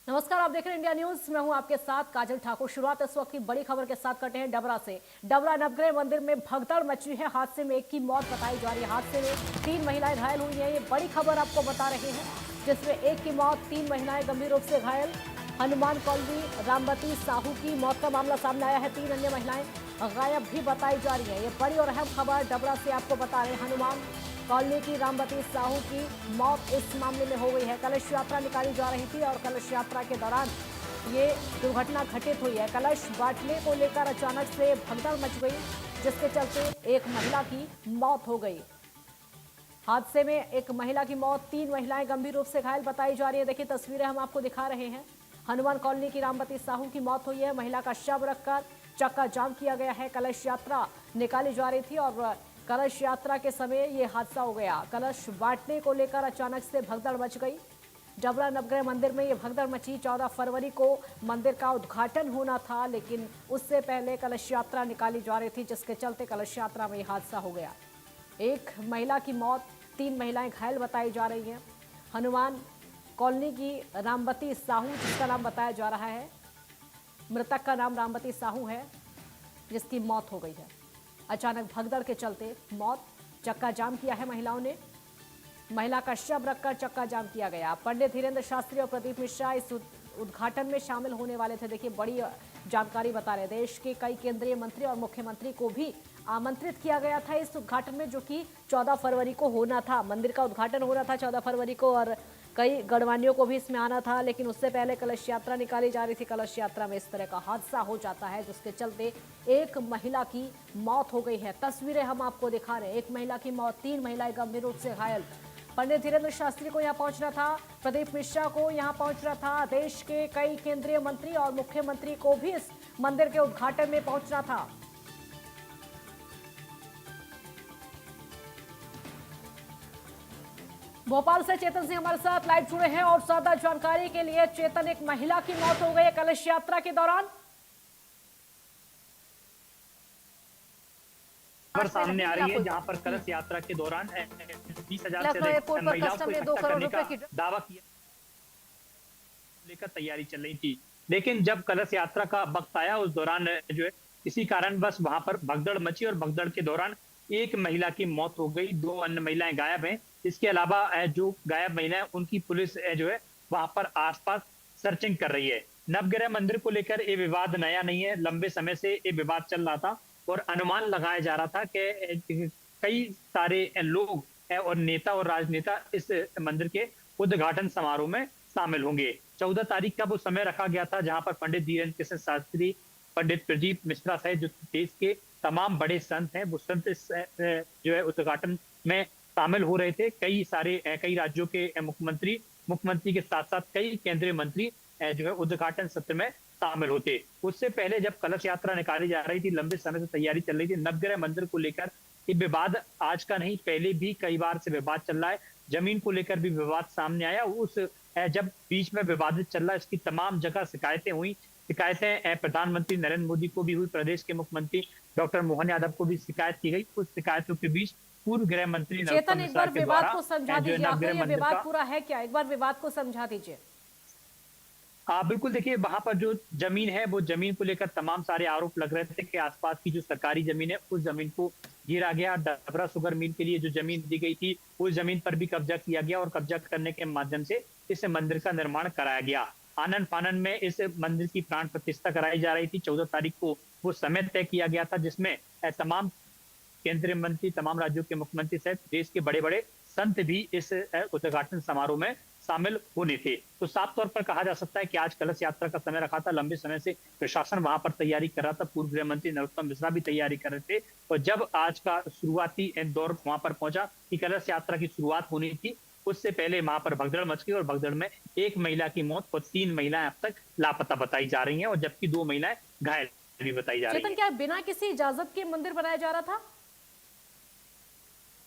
नमस्कार, आप देख रहे हैं इंडिया न्यूज। मैं हूं आपके साथ काजल ठाकुर। शुरुआत इस वक्त की बड़ी खबर के साथ करते हैं डबरा से। डबरा नवग्रह मंदिर में भगदड़ मची है। हादसे में एक की मौत बताई जा रही है। हादसे में 3 महिलाएं घायल हुई हैं। ये बड़ी खबर आपको बता रहे हैं, जिसमें एक की मौत, 3 महिलाएं गंभीर रूप से घायल। हनुमान कॉलोनी रामवती साहू की मौत का मामला सामने आया है। 3 अन्य महिलाएं गायब भी बताई जा रही है। ये बड़ी और अहम खबर डबरा से आपको बता रहे हैं। हनुमान कॉलोनी की रामवती साहू की मौत इस मामले में हो गई है। कलश यात्रा निकाली जा रही थी और कलश यात्रा के दौरान ये दुर्घटना घटित हुई है। कलश बांटने को लेकर अचानक से भगदड़ मच गई, जिसके चलते एक महिला की मौत हो गई। हादसे में एक महिला की मौत, 3 महिलाएं गंभीर रूप से घायल बताई जा रही है। देखिए तस्वीरें हम आपको दिखा रहे हैं। हनुमान कॉलोनी की रामवती साहू की मौत हुई है। महिला का शव रखकर चक्का जाम किया गया है। कलश यात्रा निकाली जा रही थी और कलश यात्रा के समय ये हादसा हो गया। कलश बांटने को लेकर अचानक से भगदड़ मच गई। डबरा नवग्रह मंदिर में ये भगदड़ मची। 14 फरवरी को मंदिर का उद्घाटन होना था, लेकिन उससे पहले कलश यात्रा निकाली जा रही थी, जिसके चलते कलश यात्रा में ये हादसा हो गया। एक महिला की मौत, 3 महिलाएं घायल बताई जा रही हैं। हनुमान कॉलोनी की रामवती साहू, जिसका नाम बताया जा रहा है, मृतक का नाम रामवती साहू है, जिसकी मौत हो गई है। अचानक भगदड़ के चलते मौत। चक्का जाम किया है महिलाओं ने। महिला का शव रखकर चक्का जाम किया गया। पंडित धीरेन्द्र शास्त्री और प्रदीप मिश्रा इस उद्घाटन में शामिल होने वाले थे। देखिए बड़ी जानकारी बता रहे। देश के कई केंद्रीय मंत्री और मुख्यमंत्री को भी आमंत्रित किया गया था इस उद्घाटन में, जो कि 14 फरवरी को होना था। मंदिर का उद्घाटन होना था 14 फरवरी को और कई गणमान्यों को भी इसमें आना था, लेकिन उससे पहले कलश यात्रा निकाली जा रही थी। कलश यात्रा में इस तरह का हादसा हो जाता है, जिसके चलते एक महिला की मौत हो गई है। तस्वीरें हम आपको दिखा रहे हैं। एक महिला की मौत, 3 महिलाएं गंभीर रूप से घायल। पंडित धीरेन्द्र शास्त्री को यहाँ पहुंचना था, प्रदीप मिश्रा को यहाँ पहुंचना था, देश के कई केंद्रीय मंत्री और मुख्यमंत्री को भी इस मंदिर के उद्घाटन में पहुंचना था। भोपाल से चेतन सिंह हमारे साथ लाइव जुड़े हैं और ज्यादा जानकारी के लिए। चेतन, एक महिला की मौत हो गई है कलश यात्रा के दौरान। खबर सामने आ रही है, जहां पर कलश यात्रा के दौरान 20,000 से लखनऊ अधिक एयरपोर्ट पर महिलाओं कस्टम को ने 2 इकट्ठा करोड़ करने का रुपए की दावा किया, लेकर तैयारी चल रही थी। लेकिन जब कलश यात्रा का वक्त आया, उस दौरान जो है किसी कारणवश वहां पर भगदड़ मची और भगदड़ के दौरान एक महिला की मौत हो गई, 2 अन्य महिलाएं गायब हैं। इसके अलावा जो गायब महिलाएं, उनकी पुलिस जो है वहां पर आसपास सर्चिंग कर रही है। नवग्रह मंदिर को लेकर ये विवाद नया नहीं है, लंबे समय से ये विवाद चल रहा था और अनुमान लगाया जा रहा था कि कई सारे लोग और नेता और राजनेता इस मंदिर के उद्घाटन समारोह में शामिल होंगे। 14 तारीख का वो समय रखा गया था, जहां पर पंडित धीरेन्द्र कृष्ण शास्त्री, पंडित प्रदीप मिश्रा सहित जो देश के तमाम बड़े संत हैं, वो संत इस जो है उद्घाटन में शामिल हो रहे थे। कई राज्यों के मुख्यमंत्री के साथ साथ कई केंद्रीय मंत्री जो है उद्घाटन सत्र में शामिल होते। उससे पहले जब कलश यात्रा निकाली जा रही थी, लंबे समय से तैयारी चल रही थी। नवग्रह मंदिर को लेकर ये विवाद आज का नहीं, पहले भी कई बार से विवाद चल रहा है। जमीन को लेकर भी विवाद सामने आया। जब बीच में विवादित चल रहा है, इसकी तमाम जगह शिकायतें हुई। शिकायतें प्रधानमंत्री नरेंद्र मोदी को भी हुई, प्रदेश के मुख्यमंत्री डॉक्टर मोहन यादव को भी शिकायत की गई। उस शिकायतों के बीच पूर्व गृह मंत्री नरोत्तम चेतन, एक मिश्रा बार के विवाद द्वारा को समझा जो है दीजिए। आखिर नवग्रह ये मंदिर विवाद का पूरा है क्या? एक बार विवाद को समझा दीजिए। हाँ बिल्कुल, देखिए वहां पर जो जमीन है, वो जमीन को लेकर तमाम सारे आरोप लग रहे थे कि आसपास की जो सरकारी जमीन है, उस जमीन को गिरा गया। डबरा शुगर मिल के लिए जो जमीन दी गई थी, उस जमीन पर भी कब्जा किया गया और कब्जा करने के माध्यम से इस मंदिर का निर्माण कराया गया। आनन फानन में इस मंदिर की प्राण प्रतिष्ठा कराई जा रही थी। 14 तारीख को वो समय तय किया गया था, जिसमें तमाम केंद्रीय मंत्री, तमाम राज्यों के मुख्यमंत्री सहित देश के बड़े बड़े संत भी इस उद्घाटन समारोह में शामिल होने थे। तो साफ तौर पर कहा जा सकता है कि आज कलश यात्रा का समय रखा था। लंबे समय से प्रशासन वहां पर तैयारी कर रहा था, पूर्व गृह मंत्री नरोत्तम मिश्रा भी तैयारी कर रहे थे। और जब आज का शुरुआती दौर वहां पर पहुंचा कि कलश यात्रा की शुरुआत होनी थी, उससे पहले वहां पर भगदड़ मच गई और भगदड़ में एक महिला की मौत और 3 महिलाएं अब तक लापता बताई जा रही हैं और जबकि 2 महिलाएं घायल भी बताई जा रही चेतन, हैं। क्या बिना किसी इजाजत के मंदिर बनाया जा रहा था?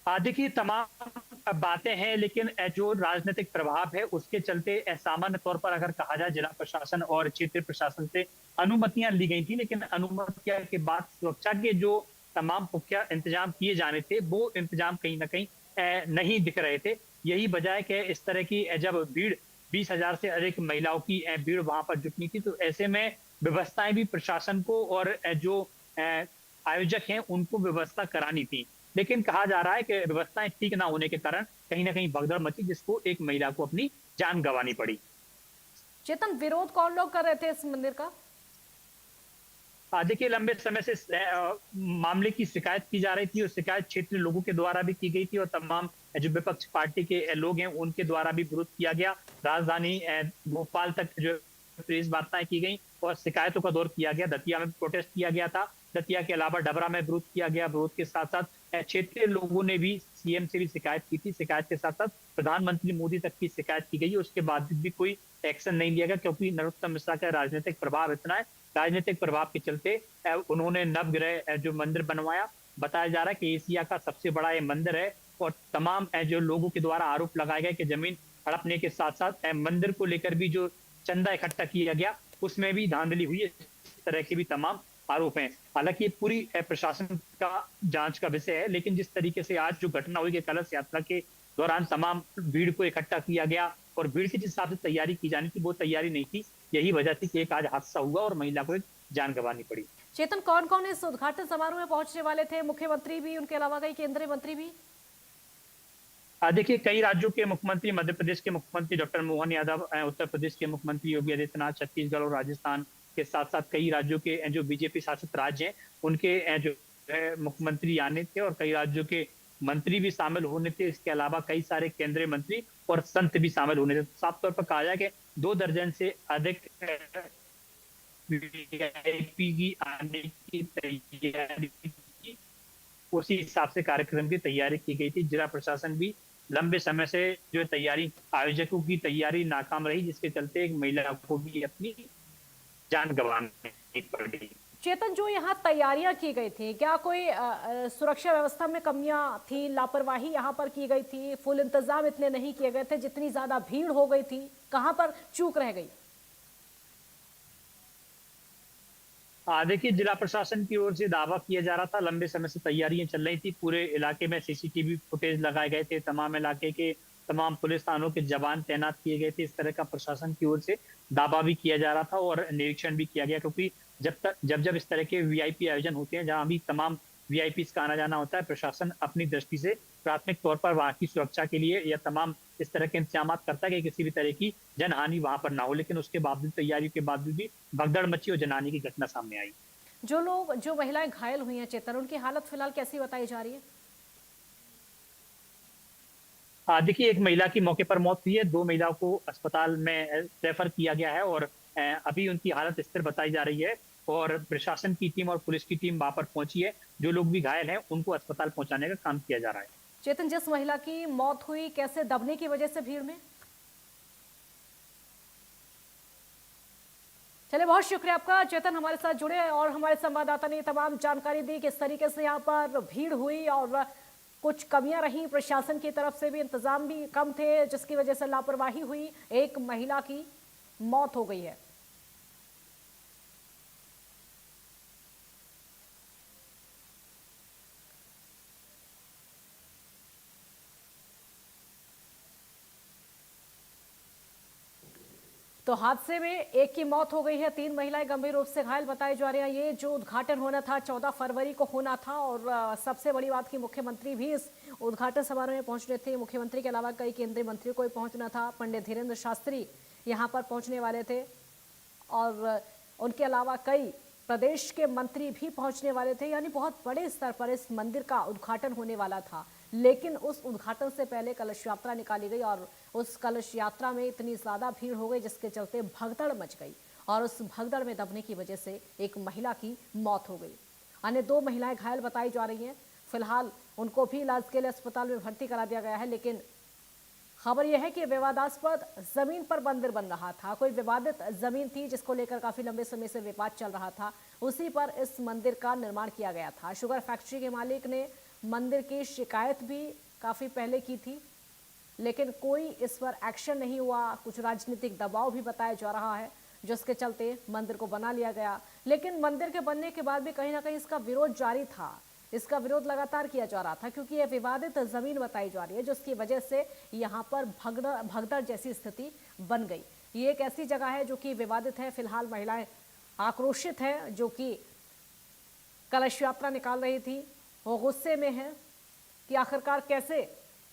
देखिए तमाम बातें हैं, लेकिन जो राजनीतिक प्रभाव है उसके चलते सामान्य तौर पर अगर कहा जाए, जिला प्रशासन और क्षेत्रीय प्रशासन से अनुमतियां ली गई थी, लेकिन अनुमतियां के बाद सुरक्षा के जो तमाम पुख्ता इंतजाम किए जाने थे, वो इंतजाम कहीं ना कहीं नहीं दिख रहे थे। यही वजह है कि इस तरह की जब भीड़ 20,000 से अधिक महिलाओं की भीड़ वहां पर जुटनी थी। तो ऐसे में व्यवस्थाएं भी प्रशासन को और जो आयोजक हैं उनको व्यवस्था करानी थी। लेकिन कहा जा रहा है कि व्यवस्थाएं ठीक ना होने के कारण कहीं ना कहीं भगदड़ मची, जिसको एक महिला को अपनी जान गंवानी पड़ी। चेतन, विरोध कौन लोग कर रहे थे इस मंदिर का? देखिए, लंबे समय से मामले की शिकायत की जा रही थी और शिकायत क्षेत्रीय लोगों के द्वारा भी की गई थी और तमाम जो विपक्ष पार्टी के लोग हैं उनके द्वारा भी विरोध किया गया। राजधानी भोपाल तक जो प्रेस वार्ताएं की गई और शिकायतों का दौर किया गया। दतिया में प्रोटेस्ट किया गया था। दतिया के अलावा डबरा में विरोध किया गया। विरोध के साथ साथ क्षेत्रीय लोगों ने भी सीएम से भी शिकायत की थी। शिकायत के साथ साथ प्रधानमंत्री मोदी तक की शिकायत की गई। उसके बाद भी कोई एक्शन नहीं लिया गया, क्योंकि नरोत्तम मिश्रा का राजनीतिक प्रभाव इतना है। राजनीतिक प्रभाव के चलते उन्होंने नवग्रह जो मंदिर बनवाया। बताया जा रहा है कि एशिया का सबसे बड़ा ये मंदिर है और तमाम जो लोगों के द्वारा आरोप लगाए गए कि जमीन हड़पने के साथ साथ मंदिर को लेकर भी जो चंदा इकट्ठा किया गया उसमें भी धांधली हुई है। इस तरह के भी तमाम आरोप हैं। हालांकि ये पूरी प्रशासन का जांच का विषय है, लेकिन जिस तरीके से आज जो घटना हुई कि कलश यात्रा के दौरान तमाम भीड़ को इकट्ठा किया गया और भीड़ की जिस हिसाब से तैयारी की जानी थी वो तैयारी नहीं थी। यही वजह थी कि एक आज हादसा हुआ और महिला को एक जान गंवानी पड़ी। चेतन, कौन कौन इस उद्घाटन समारोह में पहुंचने वाले थे? मुख्यमंत्री भी, उनके अलावा कई केंद्रीय मंत्री भी? देखिए, कई राज्यों के मुख्यमंत्री, मध्य प्रदेश के मुख्यमंत्री डॉक्टर मोहन यादव, उत्तर प्रदेश के मुख्यमंत्री योगी आदित्यनाथ, छत्तीसगढ़ और राजस्थान के साथ साथ कई राज्यों के जो बीजेपी शासित राज्य हैं उनके जो मुख्यमंत्री आने थे और कई राज्यों के मंत्री भी शामिल होने थे। इसके अलावा कई सारे केंद्रीय मंत्री और संत भी शामिल होने थे। साफ तौर पर कहा जाए कि 2 दर्जन से अधिक वीआईपी की आने की तैयारी की। उसी हिसाब से कार्यक्रम की तैयारी की गई थी। जिला प्रशासन भी लंबे समय से जो तैयारी, आयोजकों की तैयारी नाकाम रही, जिसके चलते एक महिला को भी अपनी जान गंवानी पड़ी। चेतन, जो यहाँ तैयारियां की गई थी, क्या कोई सुरक्षा व्यवस्था में कमियां थी, लापरवाही यहाँ पर की गई थी, फुल इंतजाम इतने नहीं किए गए थे, जितनी ज्यादा भीड़ हो गई थी, कहां पर चूक रह गई? देखिए, जिला प्रशासन की ओर से दावा किया जा रहा था, लंबे समय से तैयारियां चल रही थी। पूरे इलाके में सीसीटीवी फुटेज लगाए गए थे। तमाम इलाके के तमाम पुलिस थानों के जवान तैनात किए गए थे। इस तरह का प्रशासन की ओर से दावा भी किया जा रहा था और निरीक्षण भी किया गया, क्योंकि जब इस तरह के वीआईपी आयोजन होते हैं जहां भी तमाम वीआईपी का आना जाना होता है, प्रशासन अपनी दृष्टि से प्राथमिक तौर पर वहां की सुरक्षा के लिए या तमाम इस तरह के इंतजाम करता है कि किसी भी तरह की जनहानि वहां पर ना हो। लेकिन उसके बावजूद, तैयारी के बावजूद भी भगदड़ मची और जनहानि की घटना सामने आई। जो महिलाएं घायल हुई हैं चेतन, उनकी हालत फिलहाल कैसी बताई जा रही है? देखिए, एक महिला की मौके पर मौत हुई है। 2 महिलाओं को अस्पताल में रेफर किया गया है और अभी उनकी हालत स्थिर बताई जा रही है और प्रशासन की टीम और पुलिस की टीम वहां पर पहुंची है। जो लोग भी घायल हैं उनको अस्पताल पहुंचाने का काम किया जा रहा है। चेतन, जिस महिला की मौत हुई, कैसे दबने की वजह से भीड़ में? चलिए, बहुत शुक्रिया आपका चेतन, हमारे साथ जुड़े और हमारे संवाददाता ने तमाम जानकारी दी किस तरीके से यहाँ पर भीड़ हुई और कुछ कमियां रही, प्रशासन की तरफ से भी इंतजाम भी कम थे, जिसकी वजह से लापरवाही हुई, एक महिला की मौत हो गई है। तो हादसे में एक की मौत हो गई है, 3 महिलाएं गंभीर रूप से घायल बताई जा रही हैं। ये जो उद्घाटन होना था 14 फरवरी को होना था और सबसे बड़ी बात कि मुख्यमंत्री भी इस उद्घाटन समारोह में पहुंचने थे। मुख्यमंत्री के अलावा कई केंद्रीय मंत्रियों को भी पहुंचना था। पंडित धीरेन्द्र शास्त्री यहाँ पर पहुंचने वाले थे और उनके अलावा कई प्रदेश के मंत्री भी पहुंचने वाले थे। यानी बहुत बड़े स्तर पर इस मंदिर का उद्घाटन होने वाला था, लेकिन उस उद्घाटन से पहले कलश यात्रा निकाली गई और उस कलश यात्रा में इतनी ज्यादा भीड़ हो गई जिसके चलते भगदड़ मच गई और उस भगदड़ में दबने की वजह से एक महिला की मौत हो गई। अन्य 2 महिलाएं घायल बताई जा रही हैं। फिलहाल उनको भी इलाज के लिए अस्पताल में भर्ती करा दिया गया है। लेकिन खबर यह है कि विवादास्पद जमीन पर मंदिर बन रहा था। कोई विवादित जमीन थी जिसको लेकर काफी लंबे समय से विवाद चल रहा था, उसी पर इस मंदिर का निर्माण किया गया था। शुगर फैक्ट्री के मालिक ने मंदिर की शिकायत भी काफी पहले की थी, लेकिन कोई इस पर एक्शन नहीं हुआ। कुछ राजनीतिक दबाव भी बताया जा रहा है, जिसके चलते मंदिर को बना लिया गया। लेकिन मंदिर के बनने के बाद भी कहीं ना कहीं इसका विरोध जारी था। इसका विरोध लगातार किया जा रहा था क्योंकि यह विवादित जमीन बताई जा रही है, जिसकी वजह से यहाँ पर भगदड़ जैसी स्थिति बन गई। ये एक ऐसी जगह है जो कि विवादित है। फिलहाल महिलाएं आक्रोशित है, जो कि कलश यात्रा निकाल रही थी, वो गुस्से में है कि आखिरकार कैसे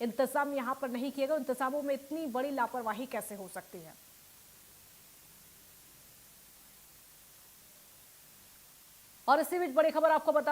इंतजाम यहाँ पर नहीं किए गए, इंतजामों में इतनी बड़ी लापरवाही कैसे हो सकती है। और इसी बीच बड़ी खबर आपको बता दें